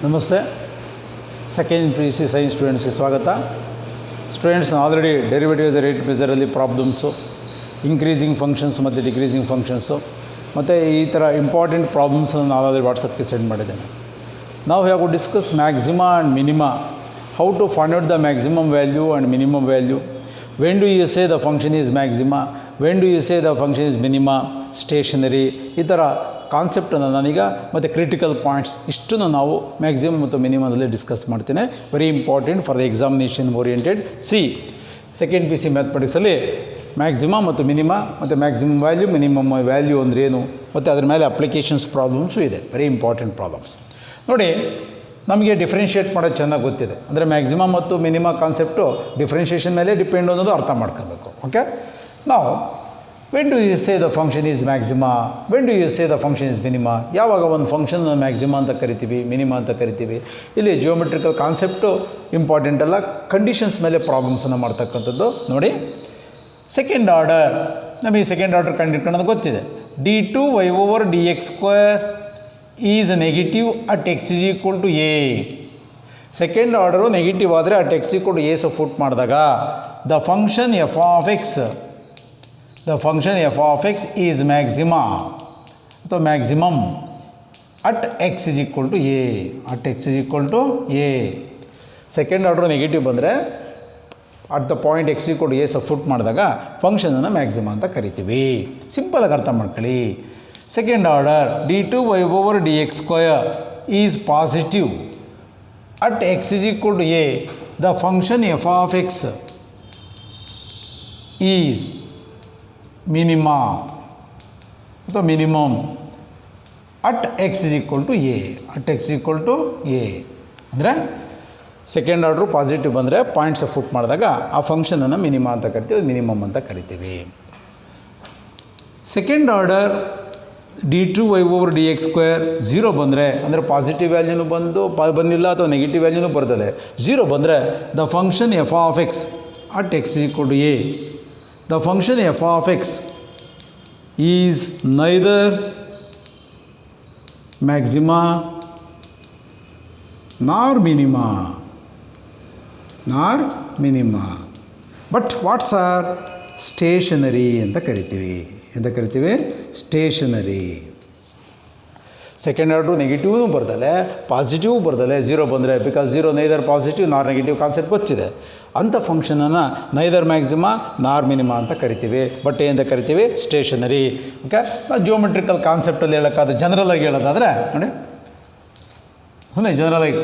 ನಮಸ್ತೆ. Second PUC science ಸ್ಟೂಡೆಂಟ್ಸ್ಗೆ ಸ್ವಾಗತ. ಸ್ಟೂಡೆಂಟ್ಸ್ ಆಲ್ರೆಡಿ ಡೆರಿವೇಟಿವ್ ರೇಟ್ ಮೆಜರಲ್ಲಿ ಪ್ರಾಬ್ಲಮ್ಸು, ಇನ್ಕ್ರೀಸಿಂಗ್ ಫಂಕ್ಷನ್ಸ್ ಮತ್ತು ಡಿಕ್ರೀಸಿಂಗ್ ಫಂಕ್ಷನ್ಸು ಮತ್ತು ಈ ಥರ ಇಂಪಾರ್ಟೆಂಟ್ ಪ್ರಾಬ್ಲಮ್ಸನ್ನು ನಾನು ಆಲ್ರೆಡಿ ವಾಟ್ಸಪ್ಗೆ ಸೆಂಡ್ ಮಾಡಿದ್ದೇನೆ. ನಾವು have to discuss maxima and minima, how to find out the maximum value and minimum value, when do you say the function is maxima, when do you say the function is minima, stationary, ಈ ಥರ ಕಾನ್ಸೆಪ್ಟನ್ನು ನಾನೀಗ ಮತ್ತು critical points ಇಷ್ಟನ್ನು ನಾವು maximum ಮತ್ತು ಮಿನಿಮದಲ್ಲಿ discuss ಮಾಡ್ತೇನೆ. Very important for the examination oriented. Second PUC ಮ್ಯಾಥಮೆಟಿಕ್ಸಲ್ಲಿ ಮ್ಯಾಕ್ಸಿಮಮ್ ಮತ್ತು ಮಿನಿಮಾ ಮತ್ತು ಮ್ಯಾಕ್ಸಿಮಮ್ ವ್ಯಾಲ್ಯೂ, ಮಿನಿಮಮ್ ವ್ಯಾಲ್ಯೂ ಅಂದ್ರೇನು ಮತ್ತು ಅದ್ರ ಮೇಲೆ ಅಪ್ಲಿಕೇಶನ್ಸ್ ಪ್ರಾಬ್ಲಮ್ಸು ಇದೆ. Very important problems. ನೋಡಿ, ನಮಗೆ ಡಿಫ್ರೆನ್ಷಿಯೇಟ್ ಮಾಡೋದು ಚೆನ್ನಾಗಿ ಗೊತ್ತಿದೆ. ಅಂದರೆ ಮ್ಯಾಕ್ಸಿಮಮ್ ಮತ್ತು ಮಿನಿಮಾ ಕಾನ್ಸೆಪ್ಟು ಡಿಫ್ರೆನ್ಷಿಯೇಷನ್ ಮೇಲೆ ಡಿಪೆಂಡ್ ಅನ್ನೋದು ಅರ್ಥ ಮಾಡ್ಕೋಬೇಕು. ಓಕೆ, ನಾವು when do you say the function is maxima, when do you say the function is minima, ಯಾವಾಗ ಒಂದು ಫಂಕ್ಷನ್ ಮ್ಯಾಕ್ಸಿಮಾ ಅಂತ ಕರಿತೀವಿ, ಮಿನಿಮಾ ಅಂತ ಕರಿತೀವಿ. ಇಲ್ಲಿ ಜಿಯೋಮೆಟ್ರಿಕಲ್ ಕಾನ್ಸೆಪ್ಟು ಇಂಪಾರ್ಟೆಂಟ್ ಅಲ್ಲ, ಕಂಡೀಷನ್ಸ್ ಮೇಲೆ ಪ್ರಾಬ್ಲಮ್ಸನ್ನು ಮಾಡ್ತಕ್ಕಂಥದ್ದು. ನೋಡಿ, ಸೆಕೆಂಡ್ ಆರ್ಡರ್, ನಮಗೆ ಸೆಕೆಂಡ್ ಆರ್ಡರ್ ಕಂಡುಹಿಡ್ಕೊಳ್ಳೋದು ಗೊತ್ತಿದೆ. d2y/dx² is negative at x = a. Second order negative ಆದರೆ ಅಟ್ x = a ಸಬ್ಸ್ಟಿಟ್ಯೂಟ್ ಮಾಡಿದಾಗ the function f of x is maxima ಅಥವಾ maximum at x = a. At x = a. Second order negative ಬಂದರೆ at the point x = a substitute ಮಾಡಿದಾಗ ಫಂಕ್ಷನನ್ನು maxima ಅಂತ ಕರಿತೀವಿ. ಸಿಂಪಲಾಗಿ ಅರ್ಥ ಮಾಡ್ಕೊಳ್ಳಿ. Second order d2y/dx² is positive at x = a. The function f of x is minima ಅಥವಾ minimum at x = a. At x = a ಅಂದರೆ ಸೆಕೆಂಡ್ ಆರ್ಡ್ರು ಪಾಸಿಟಿವ್ ಬಂದರೆ ಪಾಯಿಂಟ್ಸ್ ಫುಟ್ ಮಾಡಿದಾಗ ಆ ಫಂಕ್ಷನನ್ನು ಮಿನಿಮಾ ಅಂತ ಕರಿತೀವಿ, ಮಿನಿಮಮ್ ಅಂತ ಕರಿತೀವಿ. ಸೆಕೆಂಡ್ ಆರ್ಡರ್ d2y/dx² 0 ಬಂದರೆ, ಅಂದರೆ ಪಾಸಿಟಿವ್ ವ್ಯಾಲ್ಯೂನು ಬಂದಿಲ್ಲ ಅಥವಾ ನೆಗೆಟಿವ್ ವ್ಯಾಲ್ಯೂನು ಬರ್ತದೆ. 0 ಬಂದರೆ the function f of x at x = a. The function f of x is neither maxima nor minima but what's are stationary ಅಂತ ಕರಿತೀವಿ. ಸ್ಟೇಷನರಿ. ಸೆಕೆಂಡ್ ಆರ್ಡ್ರು ನೆಗೆಟಿವ್ ಬರ್ತದೆ, positive ಬರ್ತದೆ. 0 ಬಂದರೆ, because 0 neither positive nor negative concept ಗೊತ್ತಿದೆ. ಅಂಥ ಫಂಕ್ಷನನ್ನು neither maxima nor minima ಅಂತ ಕರಿತೀವಿ. ಬಟ್ ಏನಂತ ಕರಿತೀವಿ? ಸ್ಟೇಷನರಿ. ಓಕೆ, ನಾವು ಜಿಯೋಮೆಟ್ರಿಕಲ್ ಕಾನ್ಸೆಪ್ಟಲ್ಲಿ ಹೇಳೋಕ್ಕಾದ್ರೆ, ಜನರಲಾಗಿ ಹೇಳೋದಾದರೆ ನೋಡಿ, ಜನರಲಾಗಿ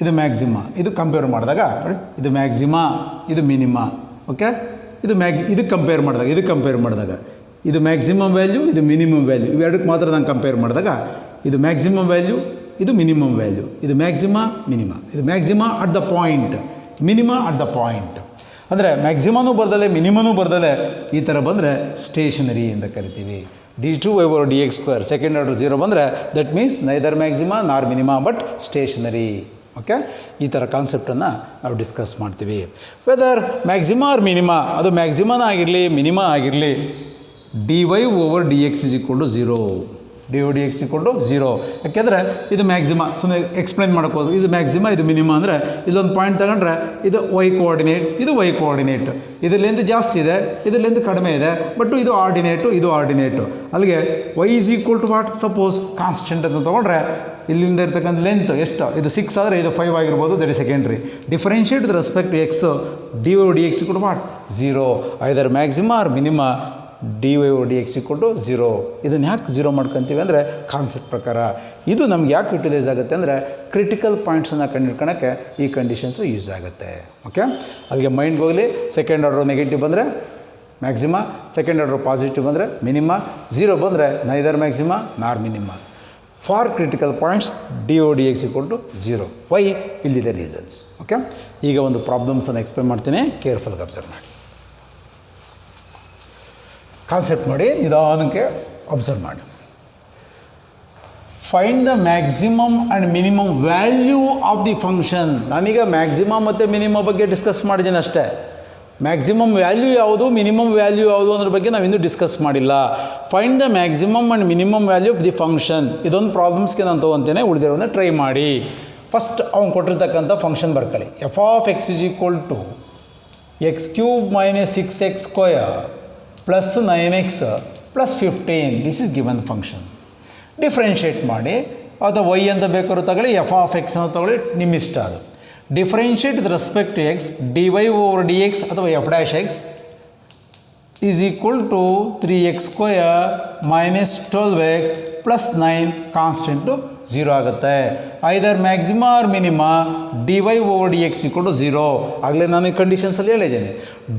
ಇದು ಮ್ಯಾಕ್ಸಿಮಾ, ಇದು ಕಂಪೇರ್ ಮಾಡಿದಾಗ ನೋಡಿ, ಇದು ಮ್ಯಾಕ್ಸಿಮಾ, ಇದು ಮಿನಿಮಾ. ಓಕೆ, ಇದು ಕಂಪೇರ್ ಮಾಡಿದಾಗ ಇದು ಮ್ಯಾಕ್ಸಿಮಮ್ ವ್ಯಾಲ್ಯೂ, ಇದು ಮಿನಿಮಮ್ ವ್ಯಾಲ್ಯೂ, ಇವೆರಡಕ್ಕೆ ಮಾತ್ರ ನಾನು ಕಂಪೇರ್ ಮಾಡಿದಾಗ ಇದು ಮ್ಯಾಕ್ಸಿಮಮ್ ವ್ಯಾಲ್ಯೂ, ಇದು ಮಿನಿಮಮ್ ವ್ಯಾಲ್ಯೂ, ಇದು ಮ್ಯಾಕ್ಸಿಮಾ, ಮಿನಿಮಾ, ಇದು maxima at the point, minima at the point. ಅಂದರೆ ಮ್ಯಾಕ್ಸಿಮನೂ ಬರ್ದಲೆ ಮಿನಿಮನೂ ಬರ್ದಲೆ ಈ ಥರ ಬಂದರೆ ಸ್ಟೇಷನರಿ ಅಂತ ಕರಿತೀವಿ. d2y/dx² ಸೆಕೆಂಡ್ ಆರ್ಡರ್ 0 ಬಂದರೆ that means neither maxima nor minima but stationery. Okay, ಈ ಥರ ಕಾನ್ಸೆಪ್ಟನ್ನು ನಾವು ಡಿಸ್ಕಸ್ ಮಾಡ್ತೀವಿ. ವೆದರ್ ಮ್ಯಾಕ್ಸಿಮಾ ಆರ್ ಮಿನಿಮಾ, ಅದು ಮ್ಯಾಕ್ಸಿಮನ ಆಗಿರಲಿ ಮಿನಿಮಾ ಆಗಿರಲಿ, dy/dx = 0. dy/dx = 0. ಯಾಕೆಂದರೆ ಇದು ಮ್ಯಾಕ್ಸಿಮಾ, ಸುಮ್ಮನೆ ಎಕ್ಸ್ಪ್ಲೈನ್ ಮಾಡೋಕ್ಕೋಸ್ಕರ ಇದು ಮ್ಯಾಕ್ಸಿಮಾ, ಇದು ಮಿನಿಮಾ. ಅಂದರೆ ಇಲ್ಲೊಂದು ಪಾಯಿಂಟ್ ತಗೊಂಡ್ರೆ ಇದು y ಕೋಆರ್ಡಿನೇಟ್, ಇದು y ಕೋಆರ್ಡಿನೇಟ್, ಇದರಲ್ಲಿಂದ ಜಾಸ್ತಿ ಇದೆ, ಇದರಲ್ಲಿಂದ ಕಡಿಮೆ ಇದೆ, ಬಟ್ ಇದು ಆರ್ಡಿನೇಟು. ಅಲ್ಲಿಗೆ y = ವಾಟ್, ಸಪೋಸ್ ಕಾನ್ಸ್ಟೆಂಟ್ ಅಂತ ತೊಗೊಂಡ್ರೆ ಇಲ್ಲಿಂದ ಇರ್ತಕ್ಕಂಥ ಲೆಂತ್ ಎಷ್ಟು, ಇದು 6 ಆದರೆ ಇದು 5 ಆಗಿರ್ಬೋದು, that is secondary. Differentiate with respect to x, dy/dx = what, 0. Either maxima or minima dy/dx = 0. ಇದನ್ನು ಯಾಕೆ 0 ಮಾಡ್ಕೊತೀವಿ ಅಂದರೆ ಕಾನ್ಸೆಪ್ಟ್ ಪ್ರಕಾರ. ಇದು ನಮ್ಗೆ ಯಾಕೆ ಯುಟಿಲೈಸ್ ಆಗುತ್ತೆ ಅಂದರೆ ಕ್ರಿಟಿಕಲ್ ಪಾಯಿಂಟ್ಸನ್ನು ಕಂಡುಹಿಡ್ಕೊಳ್ಳೋಕ್ಕೆ ಈ ಕಂಡೀಷನ್ಸು ಯೂಸ್ ಆಗುತ್ತೆ. ಓಕೆ, ಅಲ್ಲಿಗೆ ಮೈಂಡ್ಗೆ ಹೋಗಲಿ. ಸೆಕೆಂಡ್ ಆರ್ಡರ್ ನೆಗೆಟಿವ್ ಬಂದರೆ ಮ್ಯಾಕ್ಸಿಮಾ, ಸೆಕೆಂಡ್ ಆರ್ಡರ್ ಪಾಸಿಟಿವ್ ಬಂದರೆ ಮಿನಿಮಾ, 0 ಬಂದರೆ neither maxima nor minima. For critical points dy/dx = 0. Why? ಇಲ್ಲಿದೆ ರೀಸನ್ಸ್. ಓಕೆ, ಈಗ ಒಂದು ಪ್ರಾಬ್ಲಮ್ಸನ್ನು ಎಕ್ಸ್ಪ್ಲೇನ್ ಮಾಡ್ತೀನಿ, ಕೇರ್ಫುಲ್ಲಾಗಿ ಅಬ್ಸರ್ವ್ ಮಾಡಿ. ಕಾನ್ಸೆಪ್ಟ್ ನೋಡಿ, ನಿಧಾನಕ್ಕೆ ಅಬ್ಸರ್ವ್ ಮಾಡಿ. Find the maximum and minimum value of the function. ನಾನೀಗ ಮ್ಯಾಕ್ಸಿಮಮ್ ಮತ್ತು ಮಿನಿಮಮ್ ಬಗ್ಗೆ ಡಿಸ್ಕಸ್ ಮಾಡಿದ್ದೀನಿ ಅಷ್ಟೇ. ಮ್ಯಾಕ್ಸಿಮಮ್ ವ್ಯಾಲ್ಯೂ ಯಾವುದು, ಮಿನಿಮಮ್ ವ್ಯಾಲ್ಯೂ ಯಾವುದು ಅನ್ನೋದ್ರ ಬಗ್ಗೆ ನಾವು ಇನ್ನೂ ಡಿಸ್ಕಸ್ ಮಾಡಿಲ್ಲ. Find the maximum and minimum value of the function. ಇದೊಂದು ಪ್ರಾಬ್ಲಮ್ಸ್ಗೆ ನಾನು ತೊಗೊತೇನೆ, ಉಳಿದಿರೋದನ್ನ ಟ್ರೈ ಮಾಡಿ. ಫಸ್ಟ್ ಅವ್ನು ಕೊಟ್ಟಿರ್ತಕ್ಕಂಥ ಫಂಕ್ಷನ್ ಬರ್ಕೊಳ್ಳಿ. F of x is equal to x cube minus 6x² plus 9x plus 15. This is given function. Differentiate ಮಾಡಿ, ಅಥವಾ Y ಅಂತ ಬೇಕಾದ್ರೂ ತಗೊಳ್ಳಿ, ಎಫ್ ಆಫ್ ಎಕ್ಸ್ ಅಂತ ತಗೊಳ್ಳಿ, ನಿಮ್ಮ ಇಷ್ಟ ಅದು. Differentiate with respect to x, dy over dx ಅಥವಾ f dash x is equal to 3x² minus 12x plus 9 constant 0 ಆಗುತ್ತೆ. Either maxima or minima dy over dx equal to 0. ಆಗಲೇ ನಾನು ಈ ಕಂಡೀಷನ್ಸಲ್ಲಿ ಹೇಳಿದ್ದೇನೆ.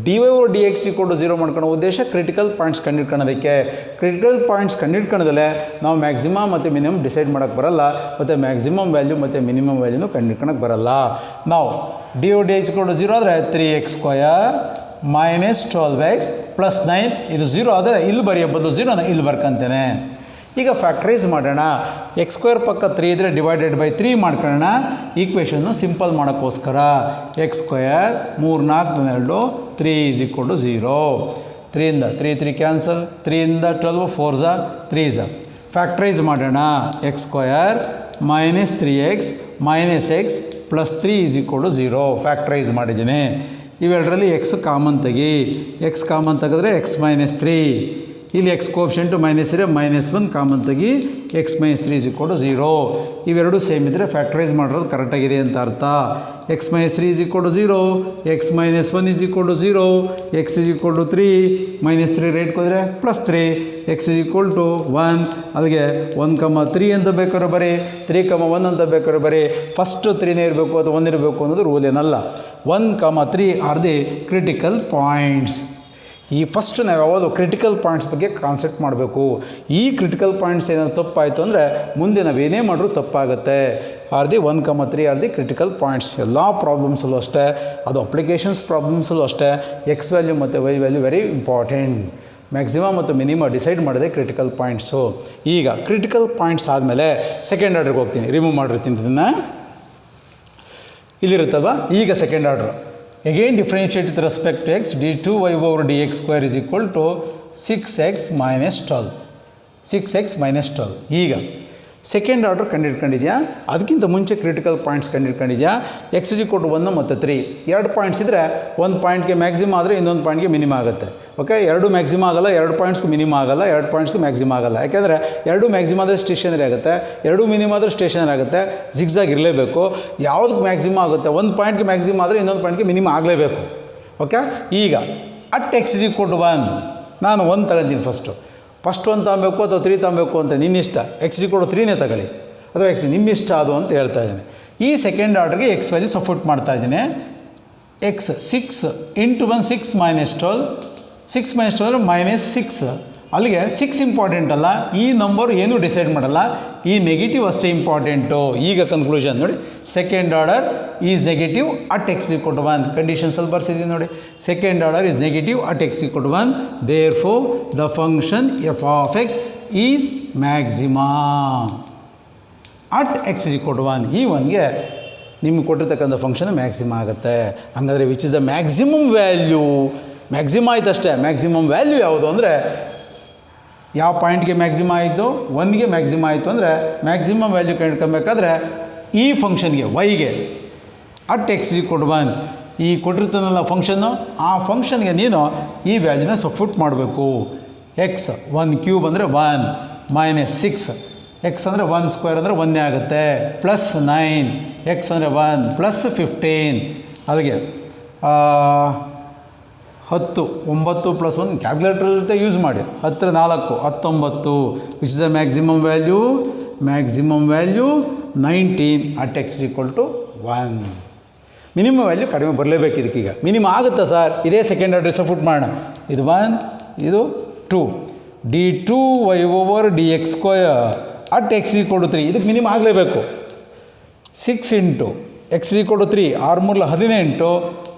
dy over dx equal to 0 ಮಾಡ್ಕೊಳ್ಳೋ ಉದ್ದೇಶ critical points ಕಂಡುಹಿಡ್ಕೊಳ್ಳೋದಕ್ಕೆ. ಕ್ರಿಟಿಕಲ್ ಪಾಯಿಂಟ್ಸ್ ಕಂಡುಹಿಡ್ಕೊಳ್ಳೋದಲ್ಲೇ ನಾವು ಮ್ಯಾಕ್ಸಿಮ ಮತ್ತು ಮಿನಿಮಮ್ ಡಿಸೈಡ್ ಮಾಡೋಕ್ಕೆ ಬರಲ್ಲ, ಮತ್ತು ಮ್ಯಾಕ್ಸಿಮಮ್ ವ್ಯಾಲ್ಯೂ ಮತ್ತು ಮಿನಿಮಮ್ ವ್ಯಾಲ್ಯೂನು ಕಂಡುಹಿಡ್ಕೊಳಕ್ಕೆ ಬರಲ್ಲ. ನಾವು dy over dx equal to 0 ಆದರೆ 3x² ಮೈನಸ್ 12x ಪ್ಲಸ್ 9, ಇದು 0 ಆದರೆ ಇಲ್ಲಿ ಬರೆಯೋ ಬದಲು 0ನ ಇಲ್ಲಿ ಬರ್ಕೊಂತೇನೆ. ಈಗ ಫ್ಯಾಕ್ಟ್ರೈಸ್ ಮಾಡೋಣ. x² ಪಕ್ಕ 3 ಇದ್ದರೆ ಡಿವೈಡೆಡ್ ಬೈ 3 ಮಾಡ್ಕೊಳ್ಳೋಣ. ಈಕ್ವೇಷನ್ನು ಸಿಂಪಲ್ ಮಾಡೋಕ್ಕೋಸ್ಕರ x² 3 4 2 3 ಈಸ್ ಈಕ್ವಲ್ ಟು 0. 3ಇಂದ 3 ಕ್ಯಾನ್ಸಲ್, 3ಇಂದ 12 4 3 ಫ್ಯಾಕ್ಟ್ರೈಸ್ ಮಾಡೋಣ. x² minus 3x minus x plus 3 is equal to 0. Factorise ಮಾಡಿದ್ದೀನಿ. ಇವೆರಡರಲ್ಲಿ ಎಕ್ಸ್ ಕಾಮನ್ ತೆಗಿ. ಎಕ್ಸ್ ಕಾಮನ್ ತೆಗೆದ್ರೆ ಎಕ್ಸ್ ಮೈನಸ್ 3, ಇಲ್ಲಿ ಎಕ್ಸ್ ಕೋಫಿಷಿಯಂಟು ಮೈನಸ್ ಇದ್ರೆ -1 ಕಾಮನ್ ತೆಗಿ, x minus 3 is equal to 0. ಇವೆರಡು ಸೇಮ್ ಇದ್ದರೆ ಫ್ಯಾಕ್ಟ್ರೈಸ್ ಮಾಡಿರೋದು ಕರೆಕ್ಟಾಗಿದೆ ಅಂತ ಅರ್ಥ. X minus 3 is equal to 0, X minus 1 is equal to 0, x is equal to 3, minus 3 ರೇಟ್ ಹೋದರೆ plus 3, x is equal to 1. ಅಲ್ಲಿಗೆ 1,3 ಅಂತ ಬೇಕಾದ್ರೆ ಬರೀ, 3,1 ಅಂತ ಬೇಕಾದ್ರೆ ಬರೀ. ಫಸ್ಟು 3ನೇ ಇರಬೇಕು ಅಥವಾ 1 ಇರಬೇಕು ಅನ್ನೋದು ರೂಲ್ ಏನಲ್ಲ. 1,3 ಆರ್ ದಿ ಕ್ರಿಟಿಕಲ್ ಪಾಯಿಂಟ್ಸ್. ಈ ಫಸ್ಟ್ ನಾವು ಯಾವುದು ಕ್ರಿಟಿಕಲ್ ಪಾಯಿಂಟ್ಸ್ ಬಗ್ಗೆ ಕಾನ್ಸೆಪ್ಟ್ ಮಾಡಬೇಕು. ಈ ಕ್ರಿಟಿಕಲ್ ಪಾಯಿಂಟ್ಸ್ ಏನಾದ್ರು ತಪ್ಪಾಯಿತು ಅಂದರೆ ಮುಂದೆ ನಾವೇನೇ ಮಾಡಿದ್ರೂ ತಪ್ಪಾಗುತ್ತೆ. Are the 1,3 are the critical points. ಎಲ್ಲ ಪ್ರಾಬ್ಲಮ್ಸಲ್ಲೂ ಅಷ್ಟೇ, ಅದು ಅಪ್ಲಿಕೇಶನ್ಸ್ ಪ್ರಾಬ್ಲಮ್ಸಲ್ಲೂ ಅಷ್ಟೇ. ಎಕ್ಸ್ ವ್ಯಾಲ್ಯೂ ಮತ್ತು y value very important. Maximum ಮತ್ತು ಮಿನಿಮಮ್ ಡಿಸೈಡ್ ಮಾಡಿದೆ ಕ್ರಿಟಿಕಲ್ ಪಾಯಿಂಟ್ಸು. ಈಗ ಕ್ರಿಟಿಕಲ್ ಪಾಯಿಂಟ್ಸ್ ಆದಮೇಲೆ ಸೆಕೆಂಡ್ ಆರ್ಡ್ರಿಗೆ ಹೋಗ್ತೀನಿ. ರಿಮೂವ್ ಮಾಡಿರ್ತೀನಿ ಇದನ್ನು, ಇಲ್ಲಿರುತ್ತಲ್ವ. ಈಗ second order again differentiate with respect to x, d2y over dx² is equal to 6x minus 12. 6x minus 12. ಈಗ ಸೆಕೆಂಡ್ ಆರ್ಡರ್ ಕಂಡುಹಿಡ್ಕೊಂಡಿದ್ಯಾ? ಅದಕ್ಕಿಂತ ಮುಂಚೆ ಕ್ರಿಟಿಕಲ್ ಪಾಯಿಂಟ್ಸ್ ಕಂಡುಹಿಡ್ಕೊಂಡಿದ್ಯಾ? ಎಕ್ಸ್ ಇಸ್ ಈಕ್ವಲ್ ಟು 1 ಮತ್ತು 3 ಎರಡು ಪಾಯಿಂಟ್ಸ್ ಇದ್ದರೆ ಒಂದು ಪಾಯಿಂಟ್ಗೆ ಮ್ಯಾಕ್ಸಿಮ ಆದರೆ ಇನ್ನೊಂದು ಪಾಯಿಂಟ್ಗೆ ಮಿನಿಮ ಆಗುತ್ತೆ. ಓಕೆ, ಎರಡು ಮ್ಯಾಕ್ಸಿಮ ಆಗಲ್ಲ, ಎರಡು ಪಾಯಿಂಟ್ಸ್ಗೂ ಮಿನಿಮ ಆಗಲ್ಲ, ಎರಡು ಪಾಯಿಂಟ್ಸ್ಗೂ ಮ್ಯಾಕ್ಸಿಮ ಆಗಲ್ಲ. ಯಾಕೆಂದರೆ ಎರಡು ಮ್ಯಾಕ್ಸಿಮ ಆದರೆ ಸ್ಟೇಷನರಿ ಆಗುತ್ತೆ, ಎರಡು ಮಿನಿಮ ಆದರೆ ಸ್ಟೇಷನರಿ ಆಗುತ್ತೆ. ಜಿಗ್ಜಾಗ್ ಇರಲೇಬೇಕು. ಯಾವುದಕ್ಕೆ ಮ್ಯಾಕ್ಸಿಮ ಆಗುತ್ತೆ? ಒಂದು ಪಾಯಿಂಟ್ಗೆ ಮ್ಯಾಕ್ಸಿಮ ಆದರೆ ಇನ್ನೊಂದು ಪಾಯಿಂಟ್ಗೆ ಮಿನಿಮ ಆಗಲೇಬೇಕು. ಓಕೆ, ಈಗ at x is equal to 1 ನಾನು 1 ತಗೊಂತೀನಿ. ಫಸ್ಟ್ 1 ತಗೊಬೇಕು ಅಥವಾ 3 ತಗೊಬೇಕು ಅಂತ ನಿನ್ನಿಷ್ಟ. ಎಕ್ಸ್ ಈಕ್ವಲ್ ಟು 3ನೇ ತಗೊಳ್ಳಿ ಅಥವಾ ಎಕ್ಸ್ ನಿಮ್ಮಿಷ್ಟ ಅದು ಅಂತ ಹೇಳ್ತಾ ಇದ್ದೀನಿ. ಈ ಸೆಕೆಂಡ್ ಆರ್ಡ್ರಿಗೆ ಎಕ್ಸ್ ವ್ಯಾಲ್ಯೂ ಸಪೋರ್ಟ್ ಮಾಡ್ತಾ ಇದ್ದೀನಿ. X 6 into 1 6 minus 12, 6 minus 12 minus 6. ಅಲ್ಲಿಗೆ 6 ಇಂಪಾರ್ಟೆಂಟ್ ಅಲ್ಲ, ಈ ನಂಬರ್ ಏನೂ ಡಿಸೈಡ್ ಮಾಡಲ್ಲ, ಈ ನೆಗೆಟಿವ್ ಅಷ್ಟೇ ಇಂಪಾರ್ಟೆಂಟು. ಈಗ ಕನ್ಕ್ಲೂಷನ್ ನೋಡಿ, second order is negative at x equal to 1. ಕಂಡೀಷನ್ಸಲ್ಲಿ ಬರ್ಸಿದ್ದೀನಿ ನೋಡಿ, second order is negative at x equal to 1. Therefore the function f of x is maxima at x equal to 1. ಈ 1ಗೆ ನಿಮ್ಗೆ ಕೊಟ್ಟಿರ್ತಕ್ಕಂಥ ಫಂಕ್ಷನ್ ಮ್ಯಾಕ್ಸಿಮ ಆಗುತ್ತೆ. ಹಾಗಾದರೆ which is the maximum value? Maxima ಆಯ್ತು ಅಷ್ಟೇ. ಮ್ಯಾಕ್ಸಿಮಮ್ ವ್ಯಾಲ್ಯೂ ಯಾವುದು ಅಂದರೆ ಯಾವ ಪಾಯಿಂಟ್ಗೆ ಮ್ಯಾಕ್ಸಿಮ ಆಯಿತು? 1ಗೆ ಮ್ಯಾಕ್ಸಿಮ ಆಯಿತು ಅಂದರೆ ಮ್ಯಾಕ್ಸಿಮಮ್ ವ್ಯಾಲ್ಯೂ ಕಂಡುಕೊಳ್ಬೇಕಾದ್ರೆ ಈ ಫಂಕ್ಷನ್ಗೆ ವೈಗೆ ಅಟ್ ಎಕ್ಸ್ ಈಕ್ವಲ್ ಟು 1 ಈ ಕೊಟ್ಟಿರ್ತಾನಲ್ಲ ಫಂಕ್ಷನ್ನು, ಆ ಫಂಕ್ಷನ್ಗೆ ನೀನು ಈ ವ್ಯಾಲ್ಯೂನ ಸಬ್ಸ್ಟಿಟ್ಯೂಟ್ ಮಾಡಬೇಕು. ಎಕ್ಸ್ 1 ಕ್ಯೂಬ್ ಅಂದರೆ 1 ಮೈನಸ್ 6, ಎಕ್ಸ್ ಅಂದರೆ 1 ಸ್ಕ್ವೇರ್ ಅಂದರೆ 1 ಆಗುತ್ತೆ, ಪ್ಲಸ್ 9, ಎಕ್ಸ್ ಅಂದರೆ 1 ಪ್ಲಸ್ 15. ಅಲ್ಲಿಗೆ 10 9 ಪ್ಲಸ್ 1 ಕ್ಯಾಲ್ಕುಲೇಟರ್ ಜೊತೆ ಯೂಸ್ ಮಾಡಿ. 10 4 19. Which is the maximum value? Maximum value 19 at x equal to 1. Minimum value ಕಡಿಮೆ ಬರಲೇಬೇಕು ಇದಕ್ಕೀಗ. ಮಿನಿಮಮ್ ಆಗುತ್ತಾ ಸರ್? ಇದೇ ಸೆಕೆಂಡ್ ಆರ್ಡರ್ ಸಬ್ಸ್ಟಿಟ್ಯೂಟ್ ಮಾಡೋಣ. ಇದು 1 ಇದು 2. d2y over dx² at x equal to 3. ಇದಕ್ಕೆ ಮಿನಿಮಮ್ ಆಗಲೇಬೇಕು. 6 into x equal to 3 6 3 18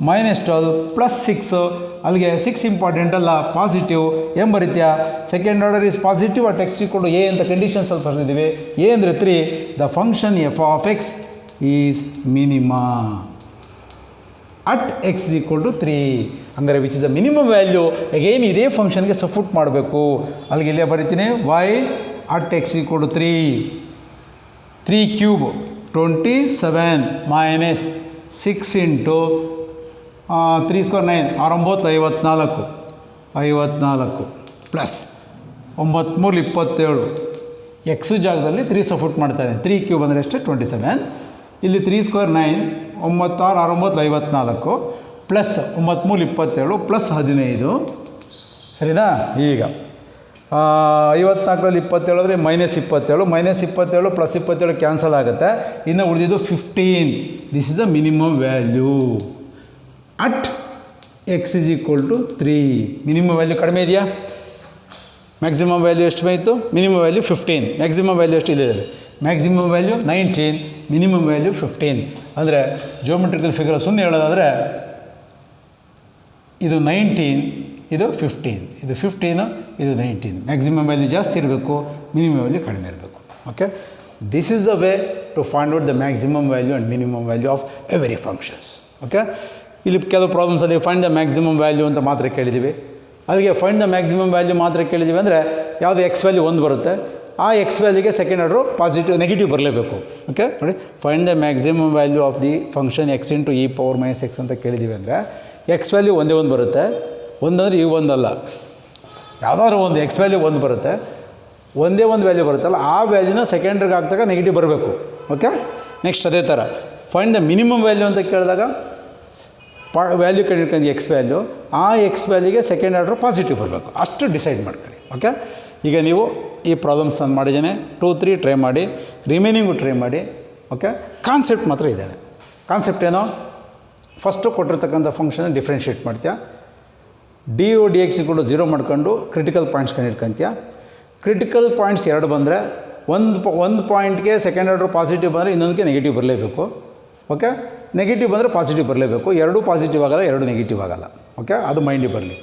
minus 12 plus 6. ಅಲ್ಲಿಗೆ 6 ಇಂಪಾರ್ಟೆಂಟ್ ಅಲ್ಲ, ಪಾಸಿಟಿವ್. ಏನು ಬರೀತ್ಯಾ? Second order is positive at x equal to a ಅಂತ ಕಂಡೀಷನ್ಸಲ್ಲಿ ಬರ್ತಿದ್ದೀವಿ. ಎ ಅಂದರೆ 3. The function f of x is minima. At x equal to 3. ಹಂಗಾರೆ which is the minimum value. Again ಇದೇ ಫಂಕ್ಷನ್ಗೆ ಸಪೋರ್ಟ್ ಮಾಡಬೇಕು. ಅಲ್ಲಿಗೆ ಇಲ್ಲೇ ಬರೀತೀನಿ y at x equal to 3. 3 cube 27 minus 6 into 3 square 9 6 54 plus 9 3 27. X ಜಾಗದಲ್ಲಿ 3 ಸಪೋರ್ಟ್ ಮಾಡ್ತಾಯಿದೆ. 3 ಕ್ಯೂಬ್ ಅಂದರೆ ಎಷ್ಟು 27. ಇಲ್ಲಿ 3 ಸ್ಕ್ವೇರ್ 9 9 6 6 54 ಪ್ಲಸ್ 9 3 27 ಪ್ಲಸ್ 15. ಸರಿನಾ? ಈಗ 54ರಲ್ಲಿ 27 ಅಂದರೆ -27 ಪ್ಲಸ್ 27 ಕ್ಯಾನ್ಸಲ್ ಆಗುತ್ತೆ. ಇನ್ನು ಉಳಿದಿದ್ದು 15. This is the minimum value at x is equal to 3. Minimum value ಕಡಿಮೆ ಇದೆಯಾ? ಮ್ಯಾಕ್ಸಿಮಮ್ ವ್ಯಾಲ್ಯೂ ಎಷ್ಟು ಬಂತು? Minimum value 15. ಮ್ಯಾಕ್ಸಿಮಮ್ ವ್ಯಾಲ್ಯೂ ಎಷ್ಟು ಇದೆ? Maximum value 19, minimum value 15. ಅಂದರೆ ಜಿಯೋಮೆಟ್ರಿಕಲ್ ಫಿಗರ್ ಸುಮ್ಮನೆ ಹೇಳೋದಾದರೆ ಇದು 19, ಇದು 15, ಇದು 15, ಇದು 19. ಮ್ಯಾಕ್ಸಿಮಮ್ ವ್ಯಾಲ್ಯೂ ಜಾಸ್ತಿ ಇರಬೇಕು, ಮಿನಿಮಮ್ ವ್ಯಾಲ್ಯೂ ಕಡಿಮೆ ಇರಬೇಕು. Okay, this is the way to find out the maximum value and minimum value of every functions. Okay, ಇಲ್ಲಿ ಕೆಲವು ಪ್ರಾಬ್ಲಮ್ಸಲ್ಲಿ ಫೈಂಡ್ ದ ಮ್ಯಾಕ್ಸಿಮಮ್ ವ್ಯಾಲ್ಯೂ ಅಂತ ಮಾತ್ರ ಕೇಳಿದ್ದೀವಿ. ಅಲ್ಲಿಗೆ ಫೈಂಡ್ ದ ಮ್ಯಾಕ್ಸಿಮಮ್ ವ್ಯಾಲ್ಯೂ ಮಾತ್ರ ಕೇಳಿದ್ದೀವಿ ಅಂದರೆ ಯಾವುದು ಎಕ್ಸ್ ವ್ಯಾಲ್ಯೂ 1 ಬರುತ್ತೆ, ಆ ಎಕ್ಸ್ ವ್ಯಾಲ್ಯೂಗೆ ಸೆಕೆಂಡ್ ಆರ್ಡ್ರು ಪಾಸಿಟಿವ್ ನೆಗೆಟಿವ್ ಬರಲೇಬೇಕು. ಓಕೆ ನೋಡಿ, find the maximum value of the function x into e power minus x ಅಂತ ಕೇಳಿದ್ದೀವಿ ಅಂದರೆ ಎಕ್ಸ್ ವ್ಯಾಲ್ಯೂ ಒಂದೇ ಒಂದು ಬರುತ್ತೆ. ಒಂದಂದರೆ ಈ ಒಂದಲ್ಲ, ಯಾವುದಾದ್ರು ಒಂದು ಎಕ್ಸ್ ವ್ಯಾಲ್ಯೂ 1 ಬರುತ್ತೆ, ಒಂದೇ ಒಂದು ವ್ಯಾಲ್ಯೂ ಬರುತ್ತಲ್ಲ ಆ ವ್ಯಾಲ್ಯೂನ ಸೆಕೆಂಡ್ರಿಗೆ ಹಾಕಿದಾಗ ನೆಗೆಟಿವ್ ಬರಬೇಕು. ಓಕೆ, ನೆಕ್ಸ್ಟ್ ಅದೇ ಥರ ಫೈಂಡ್ ದ ಮಿನಿಮಮ್ ವ್ಯಾಲ್ಯೂ ಅಂತ ಕೇಳಿದಾಗ ವ್ಯಾಲ್ಯೂ ಕಂಡಿಡ್ಕೊಂಡು ಎಕ್ಸ್ ವ್ಯಾಲ್ಯೂ, ಆ ಎಕ್ಸ್ ವ್ಯಾಲ್ಯೂಗೆ ಸೆಕೆಂಡ್ ಆರ್ಡ್ರ್ ಪಾಸಿಟಿವ್ ಬರಬೇಕು. ಅಷ್ಟು ಡಿಸೈಡ್ ಮಾಡ್ಕೊಳ್ಳಿ. ಓಕೆ, ಈಗ ನೀವು ಈ ಪ್ರಾಬ್ಲಮ್ಸ್ ನಾನು ಮಾಡಿದ್ದೇನೆ, 2, 3 ಟ್ರೈ ಮಾಡಿ, ರಿಮೈನಿಂಗು ಟ್ರೈ ಮಾಡಿ. ಓಕೆ, ಕಾನ್ಸೆಪ್ಟ್ ಮಾತ್ರ ಇದ್ದಾನೆ. ಕಾನ್ಸೆಪ್ಟ್ ಏನೋ, ಫಸ್ಟು ಕೊಟ್ಟಿರ್ತಕ್ಕಂಥ ಫಂಕ್ಷನ್ ಡಿಫ್ರೆನ್ಷಿಯೇಟ್ ಮಾಡ್ತೀಯ, d o d x equal to 0 ಮಾಡ್ಕೊಂಡು ಕ್ರಿಟಿಕಲ್ ಪಾಯಿಂಟ್ಸ್ ಕಂಡಿಡ್ಕೊಂತೀಯ. ಕ್ರಿಟಿಕಲ್ ಪಾಯಿಂಟ್ಸ್ 2 ಬಂದರೆ ಒಂದು ಪಾಯಿಂಟ್ಗೆ ಸೆಕೆಂಡ್ ಆರ್ಡ್ರ್ ಪಾಸಿಟಿವ್ ಬಂದರೆ ಇನ್ನೊಂದಕ್ಕೆ ನೆಗೆಟಿವ್ ಬರಲೇಬೇಕು. ಓಕೆ, ನೆಗೆಟಿವ್ ಬಂದರೆ ಪಾಸಿಟಿವ್ ಬರಲೇಬೇಕು. 2 ಪಾಸಿಟಿವ್ ಆಗಲ್ಲ, 2 ನೆಗೆಟಿವ್ ಆಗಲ್ಲ. ಓಕೆ, ಅದು ಮೈಂಡಿಗೆ ಬರಲಿ.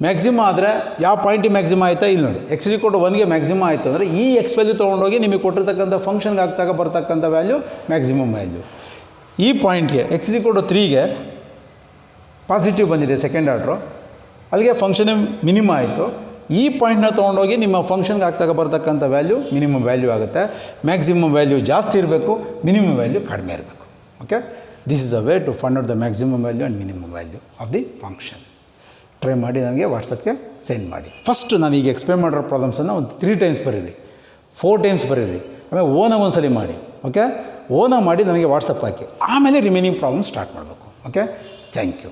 ಮ್ಯಾಕ್ಸಿಮ ಆದರೆ ಯಾವ ಪಾಯಿಂಟಿಗೆ ಮ್ಯಾಕ್ಸಿಮ ಆಯಿತಾ ಇಲ್ಲಿ ನೋಡಿ, ಎಕ್ಸ್ ಈಕ್ವಲ್ ಟು 1ಗೆ ಮ್ಯಾಕ್ಸಿಮ ಆಯಿತು ಅಂದರೆ ಈ ಎಕ್ಸ್ ವ್ಯಾಲ್ಯೂ ತೊಗೊಂಡೋಗಿ ನಿಮಗೆ ಕೊಟ್ಟಿರ್ತಕ್ಕಂಥ ಫಂಕ್ಷನ್ಗೆ ಆಗ್ತಾಗ ಬರ್ತಕ್ಕಂಥ ವ್ಯಾಲ್ಯೂ ಮ್ಯಾಕ್ಸಿಮಮ್ ವ್ಯಾಲ್ಯೂ. ಈ ಪಾಯಿಂಟ್ಗೆ ಎಕ್ಸ್ ಈಕ್ವಲ್ ಟು 3ಗೆ ಪಾಸಿಟಿವ್ ಬಂದಿದೆ ಸೆಕೆಂಡ್ ಆರ್ಡ್ರು, ಅಲ್ಲಿಗೆ ಫಂಕ್ಷನ್ ಮಿನಿಮ ಆಯಿತು. ಈ ಪಾಯಿಂಟ್ನ ತೊಗೊಂಡೋಗಿ ನಿಮ್ಮ ಫಂಕ್ಷನ್ಗೆ ಆಗ್ತಾಗ ಬರ್ತಕ್ಕಂಥ ವ್ಯಾಲ್ಯೂ ಮಿನಿಮಮ್ ವ್ಯಾಲ್ಯೂ ಆಗುತ್ತೆ. ಮ್ಯಾಕ್ಸಿಮಮ್ ವ್ಯಾಲ್ಯೂ ಜಾಸ್ತಿ ಇರಬೇಕು, ಮಿನಿಮಮ್ ವ್ಯಾಲ್ಯೂ ಕಡಿಮೆ ಇರಬೇಕು. Okay, this is a way to find out the maximum value and minimum value of the function. Try ಮಾಡಿ ನನಗೆ ವಾಟ್ಸಪ್ಗೆ ಸೆಂಡ್ ಮಾಡಿ. ಫಸ್ಟ್ ನಾನು ಈಗ ಎಕ್ಸ್ಪ್ಲೇನ್ ಮಾಡಿರೋ ಪ್ರಾಬ್ಲಮ್ಸನ್ನು ಒಂದು 3 ಟೈಮ್ಸ್ ಬರೀರಿ, 4 ಟೈಮ್ಸ್ ಬರೀರಿ, ಆಮೇಲೆ ಓನಾಗ ಒಂದ್ಸಲಿ ಮಾಡಿ. ಓಕೆ, ಓನಾಗಿ ಮಾಡಿ ನನಗೆ ವಾಟ್ಸಪ್ ಹಾಕಿ, ಆಮೇಲೆ ರಿಮೈನಿಂಗ್ ಪ್ರಾಬ್ಲಮ್ ಸ್ಟಾರ್ಟ್ ಮಾಡಬೇಕು. Okay, thank you.